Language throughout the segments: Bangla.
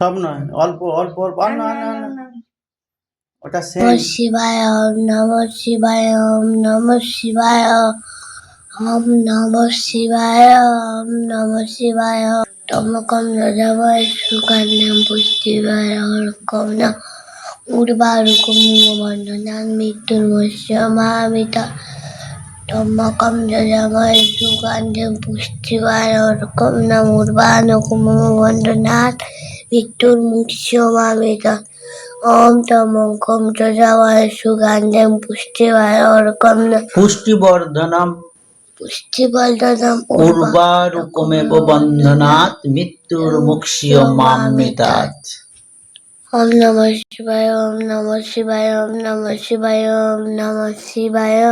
সব নয়, অল্প অল্প অল্প। আর না না না, ওটা নমঃ সেম। শিবায় ওম নমঃ শিবায় ওম নমঃ শিবায় ওম নমঃ শিবায় ওম নমঃ শিবায় তমকম যজাময় সুগন্ধম পুষ্টিবায় ওরকম না উর্বারুকম বন্ধনান মৃত্যুর্মস্য মামিতা তমকম যজাময় সুগন্ধম পুষ্টিবায় ওরকম না উর্বারুকম বন্ধনান মৃত্যুর্মুক্ষ্য মামিতা ওম তমকম যজাময় সুগন্ধম পুষ্টিবায় ওরকম না পুষ্টিবর্ধনম পুষ্টিবর্ধনম উর্বারুকমেব বন্ধনাৎ মৃত্যুর্মুক্ষীয় মাম্যেতাৎ। ওম নমঃ শিবায় ওম নমঃ শিবায় ওম নমঃ শিবায় ওম নমঃ শিবায়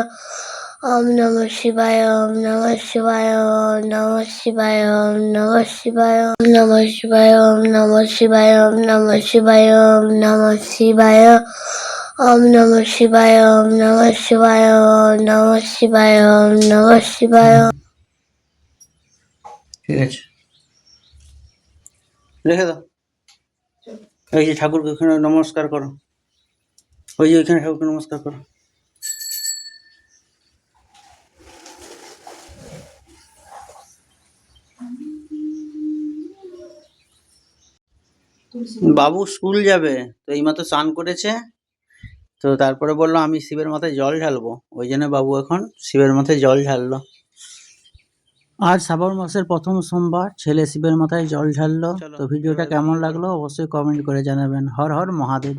ওম নমঃ শিবায় ওম নমঃ শিবায় ওম নমঃ শিবায় ওম নমঃ শিবায় ওম নমঃ শিবায় ওম নমঃ শিবায় ওম নমঃ শিবায় ওম নমঃ শিবায় ওম নমঃ শিবায় ওম নমঃ শিবায় ওম নমঃ শিবায় ওম নমঃ শিবায়। ঠিক আছে, রেখে দাও। এই যে ঠাকুরকে ওখানে নমস্কার করো, ওই যে ওইখানে ঠাকুরকে নমস্কার করো। বাবু স্কুল যাবে, তো এইমাত্র স্নান করেছে, তো তারপরে বললো আমি শিবের মাথায় জল ঢালবো, ওই জন্য বাবু এখন শিবের মাথায় জল ঢাললো। আজ শ্রাবণ মাসের প্রথম সোমবার, ছেলে শিবের মাথায় জল ঢাললো। তো ভিডিওটা কেমন লাগলো অবশ্যই কমেন্ট করে জানাবেন। হর হর মহাদেব।